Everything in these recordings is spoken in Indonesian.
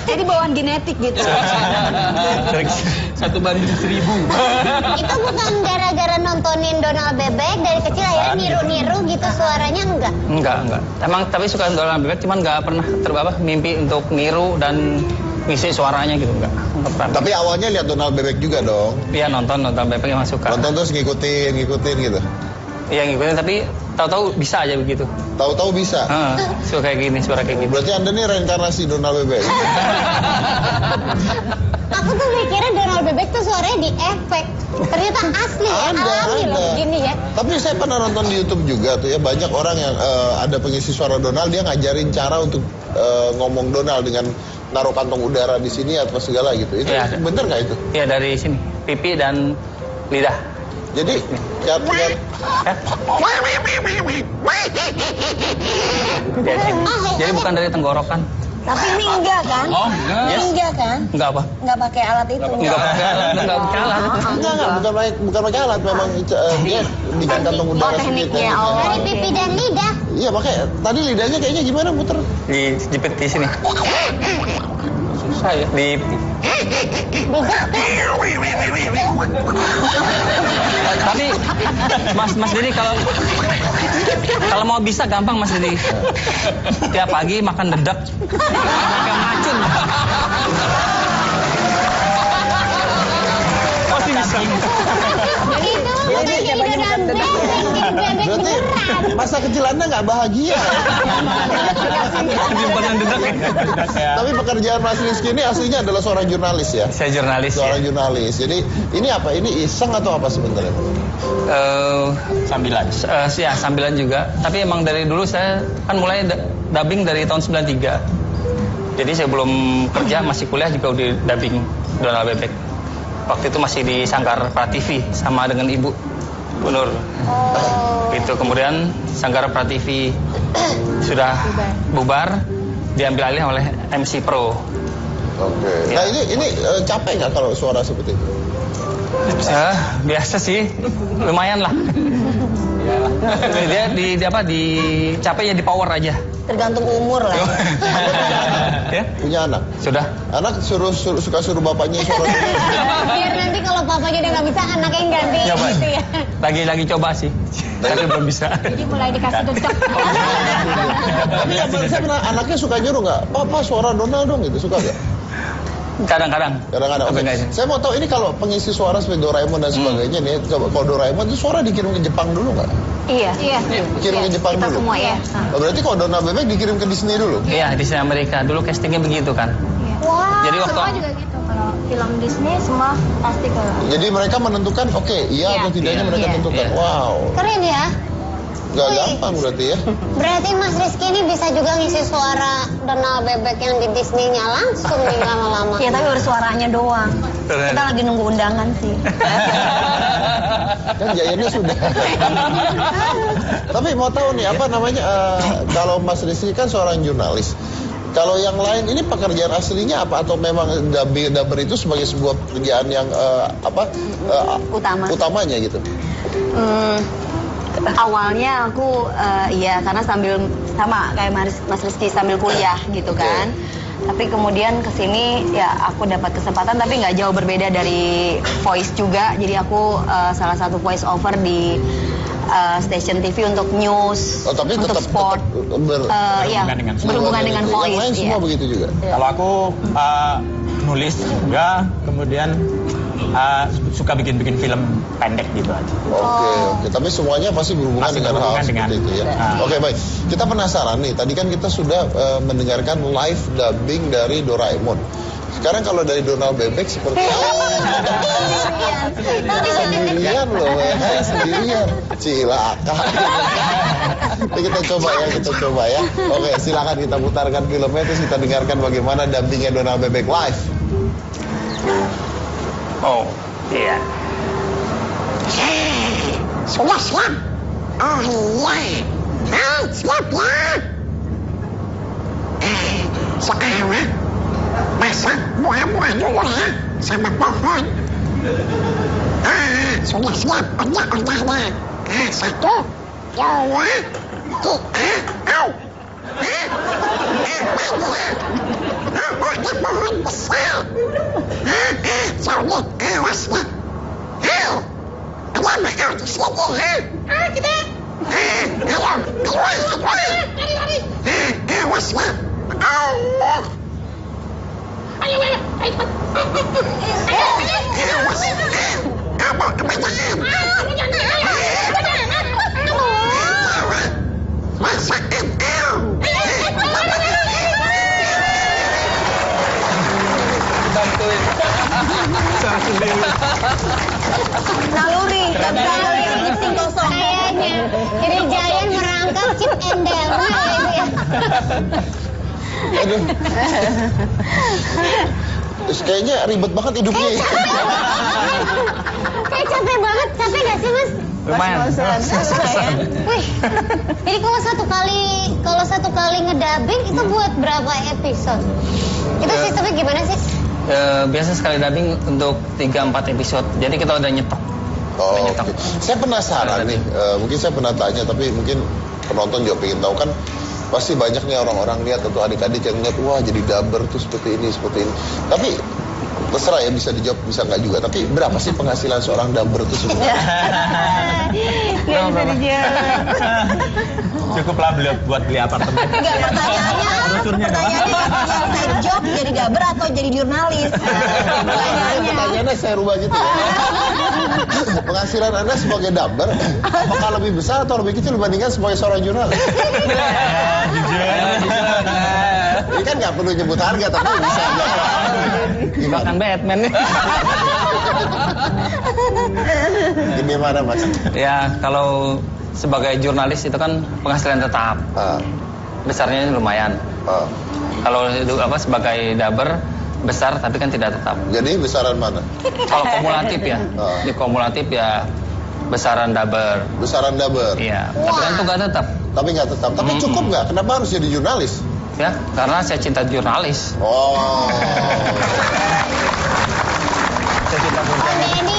Jadi bawaan genetik gitu. 1:1000. Itu bukan gara-gara nontonin Donald Bebek dari kecil akhirnya niru-niru gitu suaranya enggak? Enggak. Emang tapi suka Donald Bebek, cuman nggak pernah mimpi untuk niru dan ngisi suaranya gitu, enggak pernah. Tapi awalnya lihat Donald Bebek juga dong. Iya nonton Bebek emang suka. Nonton terus ngikutin gitu. Iya ngikutin, tapi tahu-tahu bisa aja begitu. Tahu-tahu bisa. Suka kayak gini, suara kayak gitu. Berarti Anda nih reinkarnasi Donald Bebek. Aku tuh mikirnya Donald Bebek tuh suaranya di efek. Ternyata asli ya, alami loh gini ya. Tapi saya pernah nonton di YouTube juga tuh ya, banyak orang yang ada pengisi suara Donald, dia ngajarin cara untuk ngomong Donald dengan naruh kantong udara di sini atau segala gitu. Itu ya, bener nggak itu? Iya dari sini, pipi dan lidah. Jadi jadi bukan dari tenggorokan. Tapi ini enggak kan? Oh, enggak. Ini enggak kan? Enggak apa? Enggak pakai alat itu. Enggak pakai alat. bukan pakai alat, memang dia di kantong udara tekniknya. Dari pipi dan lidah. Iya, makanya tadi lidahnya kayaknya gimana muter? Dijepit di sini. Susah ya. Tapi Mas Didi kalau mau bisa gampang Mas Didi. Tiap pagi makan dedak pakai macun. Pasti bisa. Jadi itu jadi Donald Bebek Berarti masa kecil Anda nggak bahagia. Simpanan dedak ya. Tapi pekerjaan Mas Rizky ini aslinya adalah seorang jurnalis ya? Saya jurnalis. Seorang jurnalis. Jadi ini apa? Ini iseng atau apa sebenarnya? Sambilan. Ya sambilan juga. Tapi emang dari dulu saya kan mulai dubbing dari tahun 93. Jadi saya belum kerja, masih kuliah juga udah dubbing Donald Bebek. Waktu itu masih di Sanggar Prativi sama dengan Ibu Nur. Itu kemudian Sanggar Prativi sudah bubar, diambil alih oleh MC Pro. Oke. Nah ini capek nggak kalau suara seperti itu? Biasa sih, lumayan lah. Dia capeknya di power aja. Tergantung umur lah. Ya? Punya anak? Sudah. Anak suka suruh bapaknya suara. Biar nanti kalau papanya udah nggak bisa, anaknya yang ganti Coba. gitu ya. Lagi coba sih, tapi belum bisa. Jadi mulai dikasih tutup. Tapi saya pernah anaknya suka nyuruh nggak? Papa suara Donald dong gitu, suka nggak? Kadang-kadang. Oke. Saya mau tahu ini kalau pengisi suara seperti Doraemon dan sebagainya nih, coba kalau Doraemon itu suara dikirim ke Jepang dulu nggak? Iya. Kirim ke Jepang Kita dulu. semua ya. Berarti kalau Donald Bebek dikirim ke Disney dulu? Iya, Disney Amerika. Dulu castingnya begitu kan. Wah. Jadi waktu Semua juga gitu. Kalau film Disney semua pasti ke. Jadi mereka menentukan, iya atau tidaknya mereka tentukan. Wow. Keren ya. Gak gampang berarti ya. Berarti Mas Rizky ini bisa juga ngisi suara Donald Bebek yang di Disney-nya langsung nih lama-lama. Iya, tapi baru suaranya doang. Kita lagi nunggu undangan sih. Kan jayannya sudah. Tapi mau tahu nih apa namanya, kalau Mas Rizky kan seorang jurnalis. Kalau yang lain ini pekerjaan aslinya apa, atau memang dubber itu sebagai sebuah pekerjaan yang utamanya gitu? Awalnya aku karena sama kayak Mas Rizky sambil kuliah gitu kan. Tapi kemudian kesini ya aku dapat kesempatan, tapi nggak jauh berbeda dari voice juga. Jadi aku salah satu voice over di stasiun TV untuk news, tapi untuk tetap sport. Berhubungan dengan voice. Yang lain semua begitu juga. Kalau aku nulis juga, kemudian suka bikin film pendek gitu aja. Oke. Tapi semuanya pasti berhubungan dengan hal seperti itu ya. Oke, baik. Kita penasaran nih. Tadi kan kita sudah mendengarkan live dubbing dari Doraemon. Sekarang kalau dari Donald Bebek seperti sendirian loh ya, sendirian. Cilaka. Kita coba ya. Oke, silakan kita putarkan filmnya, terus kita dengarkan bagaimana dubbingnya Donald Bebek live. Oh, iya. Sudah siap? Oh iya. Siap ya. Sekarang masak buah-buah dulu ya, sama pohon. Sudah siap onya-onyanya. 1, 2, 3, au. Ada pohon besar. Soalnya awas ya. Ada apa kau di sini? Kita. Ayo, lari. Awas ya. Allah. Ayo. Awas. Kamu kebanyakan. Masakan kau. Bantuin. Naluri, nggak bisa naluri insting kosong. Kayaknya jadi Giant merangkap Chip and Dale ya. Aduh. Terus kayaknya ribet banget hidupnya. Kayak capek banget, capek gak sih mas? Lumayan. Wih, jadi kalau satu kali ngedabing itu buat berapa episode? Itu sistemnya gimana sih? Biasa sekali dubbing untuk 3-4 episode. Jadi kita udah nyetok. Oh, Udah oke. nyetok. Saya penasaran nih, mungkin saya pernah tanya, tapi mungkin penonton juga pengen tahu kan. Pasti banyak nih orang-orang lihat atau adik-adik yang lihat, wah jadi dubber tuh seperti ini. Tapi terserah ya, bisa dijawab, bisa nggak juga. Tapi berapa sih penghasilan seorang dubber itu sebenarnya? Nggak bisa dijawab. Cukuplah buat beli apartemen. Enggak, Brosurnya pertanyaannya side job jadi dubber atau jadi jurnalis? Pertanyaannya. Pertanyaannya saya rubah gitu ya. Penghasilan Anda sebagai dubber, apakah lebih besar atau lebih kecil dibandingkan sebagai seorang jurnalis? Jujur. Ini kan nggak perlu nyebut harga, tapi bisa jawab. Makan Batman. Gimana mas? Ya, kalau sebagai jurnalis itu kan penghasilan tetap. Ah, Besarnya lumayan. ah. Kalau sebagai dubber besar tapi kan tidak tetap. Jadi besaran mana? Kalau kumulatif ya, Oh. di kumulatif ya besaran dubber. Besaran dubber. Iya, tapi kan itu nggak tetap. Tapi nggak tetap. Tapi cukup nggak? Kenapa harus jadi jurnalis? Ya, karena saya cinta jurnalis. Oh. Saya cinta Oh jurnalis. dia ini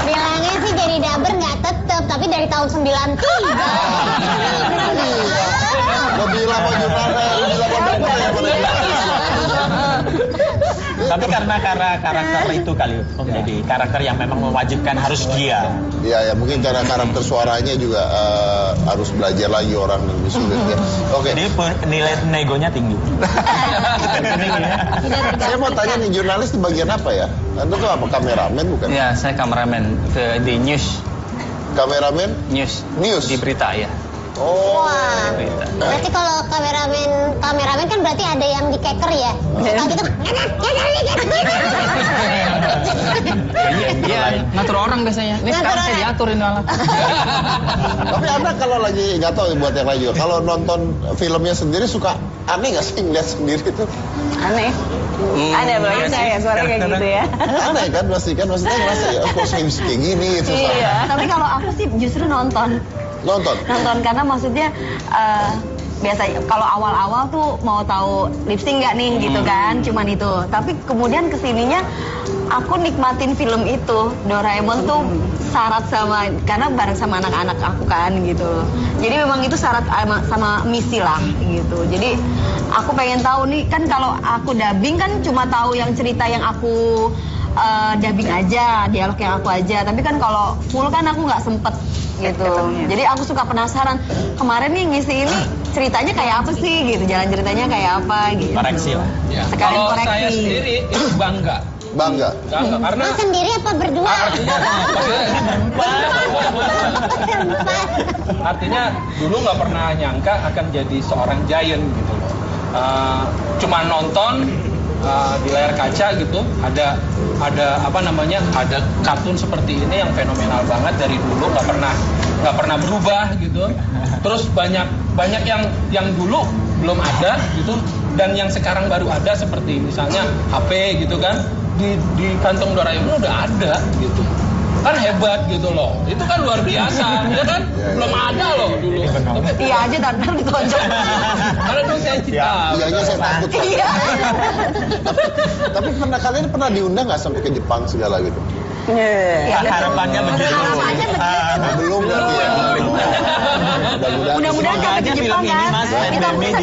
bilangnya sih jadi dubber nggak tetep, tapi dari tahun 93. Lebih lama jurnalis, lebih lama dubber ya pada jurnalis. Tapi karena karakter itu kali, Om, jadi karakter yang memang mewajibkan harus dia. Iya ya, mungkin karena karakter suaranya juga harus belajar lagi orang lebih sulit ya. Oke. Jadi nilai negonya tinggi. Saya mau tanya nih, jurnalis di bagian apa ya? Anda tuh apa, kameramen bukan? Ya, saya kameramen di news Kameramen? News? di berita ya. Oh. Wah. Berita. Berarti kalau kameramen kan berarti ada yang di keker ya. Suka gitu. Iya, ngatur orang biasanya. Ini Ngatur sekarang saya orang. diaturin malah. Tapi Anda kalau lagi, nggak tahu ya buat yang lain juga, kalau nonton filmnya sendiri suka aneh nggak sih ngeliat sendiri itu? Aneh. Ada banyak ya suara kayak gitu ya. Aneh kan pasti kan, maksudnya ngerasa ya, kok saya bisa kayak gini itu. Iya. Tapi kalau aku sih justru nonton karena maksudnya biasa kalau awal-awal tuh mau tahu lip sync nggak nih gitu kan, cuman itu. Tapi kemudian kesininya aku nikmatin film itu. Doraemon tuh syarat karena bareng sama anak-anak aku kan gitu. Jadi memang itu syarat sama misi lah gitu. Jadi aku pengen tahu nih, kan kalau aku dubbing kan cuma tahu yang cerita yang aku dubbing aja, dialog yang aku aja. Tapi kan kalau full kan aku nggak sempet gitu. Jadi aku suka penasaran. Kemarin nih ngisi ini ceritanya kayak apa sih gitu, jalan ceritanya kayak apa gitu. Koreksi lah. Sekalian Kalau koreksi. saya sendiri itu bangga. Bangga. Karena Lu sendiri apa berdua? artinya dulu nggak pernah nyangka akan jadi seorang giant gitu loh. Cuma nonton di layar kaca gitu, ada apa namanya, ada kartun seperti ini yang fenomenal banget dari dulu, nggak pernah berubah gitu. Terus banyak yang dulu belum ada gitu, dan yang sekarang baru ada seperti misalnya HP gitu kan, di kantong Doraemon udah ada gitu. Kan hebat gitu loh, itu kan luar biasa ya kan, belum ada loh dulu. Iya aja dan ditonjok. Karena dulu saya cinta. Iya aja saya takut. Iya. Tapi kalian pernah diundang nggak sampai ke Jepang segala gitu? Ya, Harapannya begitu. Harapannya begitu. Belum berarti ya. Mudah-mudahan. Mudah-mudahan sampai ke Jepang kan. Mas, Kita pandemi